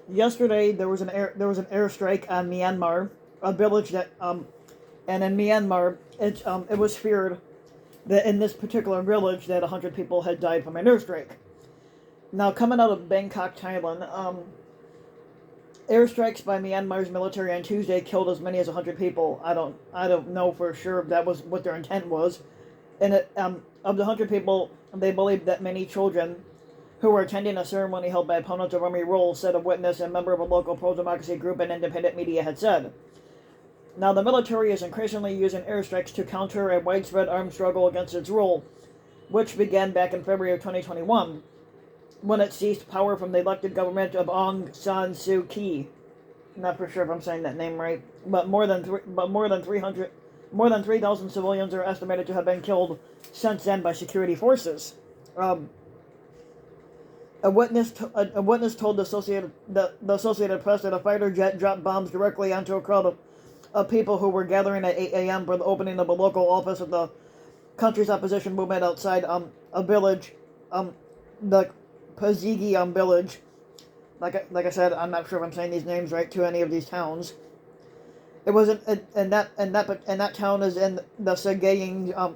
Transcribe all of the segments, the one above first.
Yesterday there was an airstrike on Myanmar, a village that and in Myanmar it was feared that in this particular village that 100 people had died from an airstrike. Now coming out of Bangkok, Thailand, airstrikes by Myanmar's military on Tuesday killed as many as 100 people. I don't know for sure if that was what their intent was. And of the 100 people, they believe that many children who were attending a ceremony held by opponents of army rule, said a witness and member of a local pro-democracy group and independent media had said. Now, the military is increasingly using airstrikes to counter a widespread armed struggle against its rule, which began back in February of 2021, when it seized power from the elected government of Aung San Suu Kyi. Not for sure if I'm saying that name right, but more than 3,000 civilians are estimated to have been killed since then by security forces. A witness told the Associated Press that a fighter jet dropped bombs directly onto a crowd of people who were gathering at 8 a.m. for the opening of a local office of the country's opposition movement outside a village, the Pazigi village. Like I said, I'm not sure if I'm saying these names right to any of these towns. It was and that town is in the Sagaing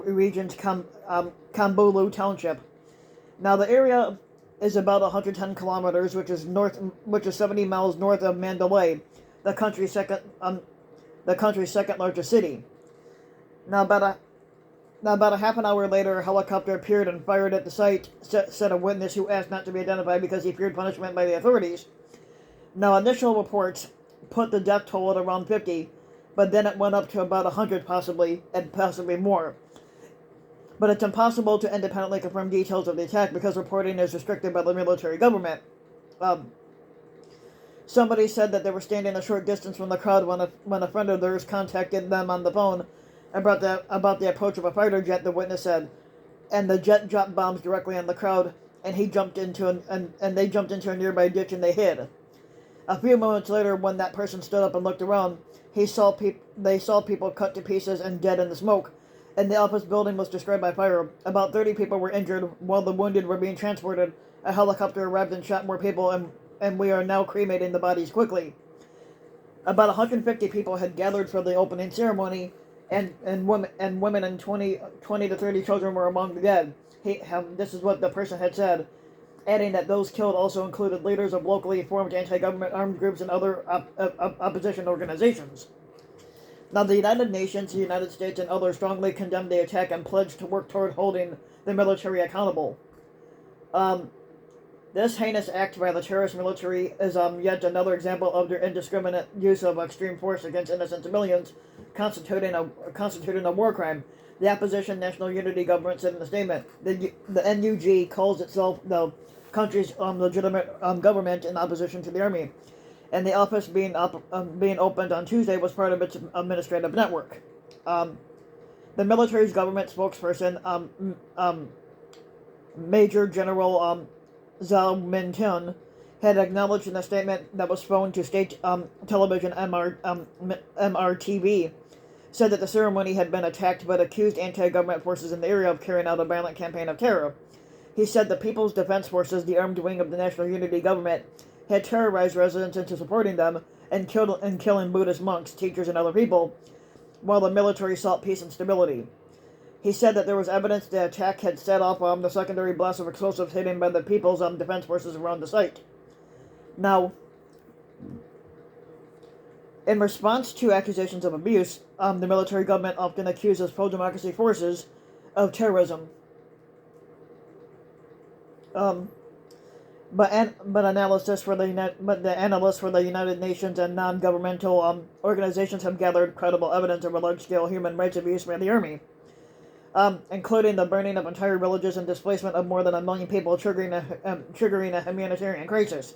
region's Kambulu Township. Now the area is about 110 kilometers, which is 70 miles north of Mandalay, the country's second largest city. Now about a half an hour later, a helicopter appeared and fired at the site, said a witness who asked not to be identified because he feared punishment by the authorities. Now, initial reports put the death toll at around 50, but then it went up to about 100 possibly, and possibly more. But it's impossible to independently confirm details of the attack because reporting is restricted by the military government. Somebody said that they were standing a short distance from the crowd when a friend of theirs contacted them on the phone about the approach of a fighter jet, the witness said, and the jet dropped bombs directly on the crowd, and they jumped into a nearby ditch and they hid. A few moments later, when that person stood up and looked around, they saw people cut to pieces and dead in the smoke, and the office building was destroyed by fire. About 30 people were injured, while the wounded were being transported. A helicopter arrived and shot more people, and we are now cremating the bodies quickly. About 150 people had gathered for the opening ceremony, and women and 20 to 30 children were among the dead. This is what the person had said, adding that those killed also included leaders of locally formed anti-government armed groups and other opposition organizations. Now, the United Nations, the United States, and others strongly condemned the attack and pledged to work toward holding the military accountable. This heinous act by the terrorist military is yet another example of their indiscriminate use of extreme force against innocent civilians, constituting a war crime. The opposition National Unity Government said in a statement, the NUG calls itself the country's legitimate government in opposition to the army, and the office being opened on Tuesday was part of its administrative network. The military's government spokesperson, Major General Zhao Mintun, had acknowledged in a statement that was phoned to state television MRTV, said that the ceremony had been attacked but accused anti-government forces in the area of carrying out a violent campaign of terror. He said the People's Defense Forces, the armed wing of the National Unity Government, had terrorized residents into supporting them and killing Buddhist monks, teachers, and other people, while the military sought peace and stability. He said that there was evidence the attack had set off the secondary blast of explosives hitting by the People's Defense Forces around the site. Now, in response to accusations of abuse, the military government often accuses pro-democracy forces of terrorism. But analysts for the United Nations and non-governmental organizations have gathered credible evidence of a large-scale human rights abuse by the army, including the burning of entire villages and displacement of more than 1 million people, triggering a humanitarian crisis.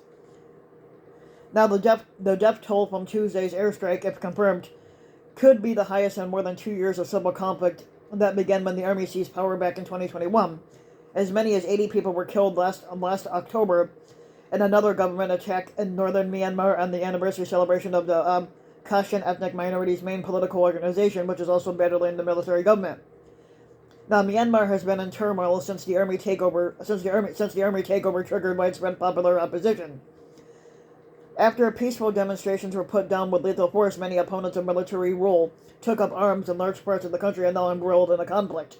Now, the death toll from Tuesday's airstrike, if confirmed, could be the highest in more than 2 years of civil conflict that began when the army seized power back in 2021. As many as 80 people were killed last October in another government attack in northern Myanmar on the anniversary celebration of the Kachin ethnic minority's main political organization, which is also battling the military government. Now, Myanmar has been in turmoil since the army takeover. Since the army takeover triggered widespread popular opposition. After peaceful demonstrations were put down with lethal force, many opponents of military rule took up arms, and large parts of the country are now embroiled in a conflict.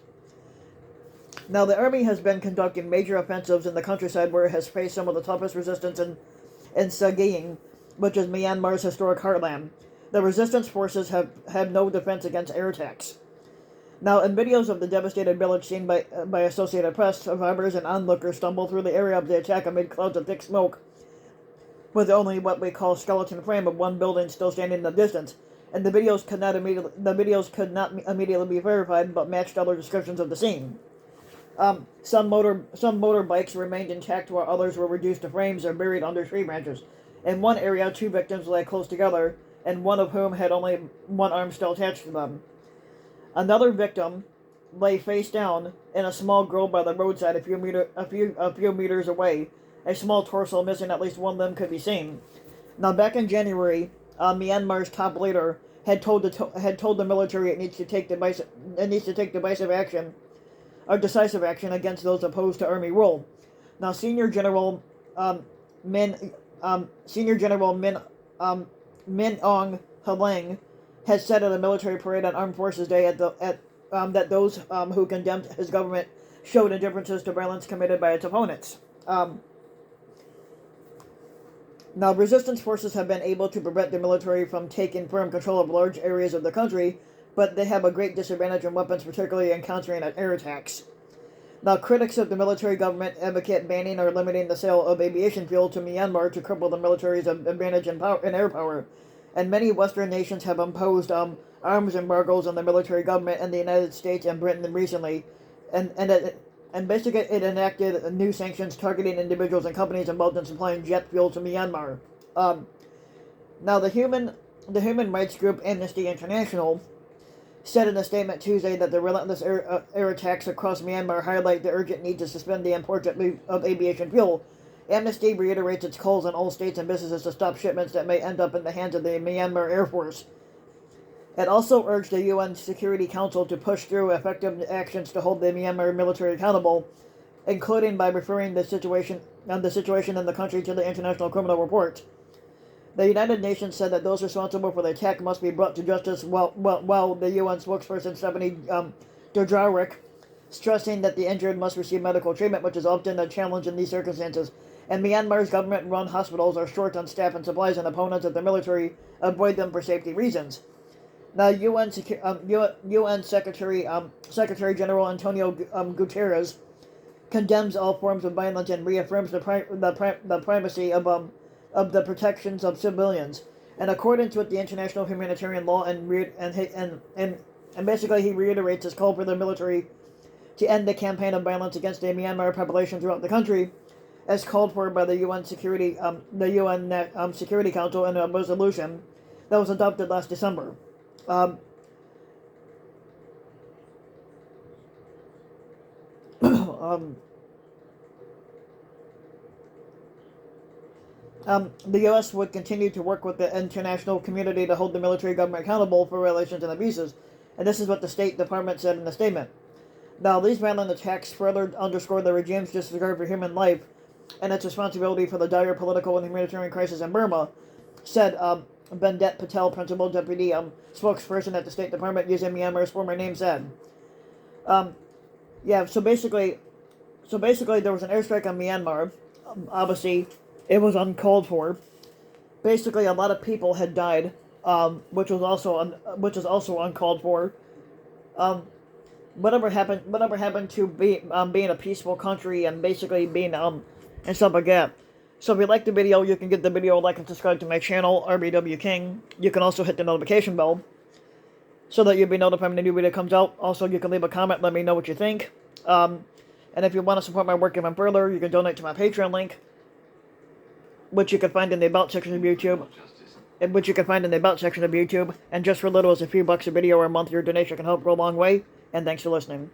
Now, the army has been conducting major offensives in the countryside, where it has faced some of the toughest resistance in Sagaing, which is Myanmar's historic heartland. The resistance forces have no defense against air attacks. Now, in videos of the devastated village seen by Associated Press, survivors and onlookers stumble through the area of the attack amid clouds of thick smoke, with only what we call skeleton frame of one building still standing in the distance. And the videos could not immediately be verified, but matched other descriptions of the scene. Some motorbikes remained intact, while others were reduced to frames or buried under tree branches. In one area, 2 victims lay close together, and one of whom had only one arm still attached to them. Another victim lay face down in a small grove by the roadside a few meters away. A small torso missing at least one limb could be seen. Now, back in January, Myanmar's top leader had told the military it needs to take decisive action against those opposed to army rule. Now, Senior General Min Aung Hlaing has said at a military parade on Armed Forces Day that those who condemned his government showed indifferences to violence committed by its opponents. Now, resistance forces have been able to prevent the military from taking firm control of large areas of the country, but they have a great disadvantage in weapons, particularly in countering air attacks. Now, critics of the military government advocate banning or limiting the sale of aviation fuel to Myanmar to cripple the military's advantage in air power. And many Western nations have imposed arms embargoes on the military government in the United States and Britain recently, and basically it enacted new sanctions targeting individuals and companies involved in supplying jet fuel to Myanmar. Now, the human rights group Amnesty International said in a statement Tuesday that the relentless air attacks across Myanmar highlight the urgent need to suspend the import of aviation fuel. Amnesty reiterates its calls on all states and businesses to stop shipments that may end up in the hands of the Myanmar Air Force. It also urged the UN Security Council to push through effective actions to hold the Myanmar military accountable, including by referring the situation in the country to the International Criminal Court. The United Nations said that those responsible for the attack must be brought to justice, while the UN spokesperson Stephanie Dujarric stressing that the injured must receive medical treatment, which is often a challenge in these circumstances. And Myanmar's government-run hospitals are short on staff and supplies, and opponents of the military avoid them for safety reasons. Now, UN Secretary General Antonio Guterres condemns all forms of violence and reaffirms the primacy of the protections of civilians, in accordance with the international humanitarian law, and basically he reiterates his call for the military to end the campaign of violence against the Myanmar population throughout the country, as called for by the UN Security Council in a resolution that was adopted last December. The U.S. would continue to work with the international community to hold the military government accountable for violations and abuses, and this is what the State Department said in the statement. Now, these violent attacks further underscore the regime's disregard for human life and its responsibility for the dire political and humanitarian crisis in Burma, said Bendet Patel, principal deputy spokesperson at the State Department, using Myanmar's former name, said. So basically there was an airstrike on Myanmar. Obviously, it was uncalled for. Basically, a lot of people had died, which was also uncalled for. Whatever happened to being a peaceful country and basically being and stuff like that. So if you like the video, you can give the video a like and subscribe to my channel, RBW King. You can also hit the notification bell so that you'll be notified when a new video comes out. Also, you can leave a comment, let me know what you think. And if you want to support my work even further, you can donate to my Patreon link, which you can find in the About section of YouTube. And just for little as a few bucks a video or a month, your donation can help go a long way. And thanks for listening.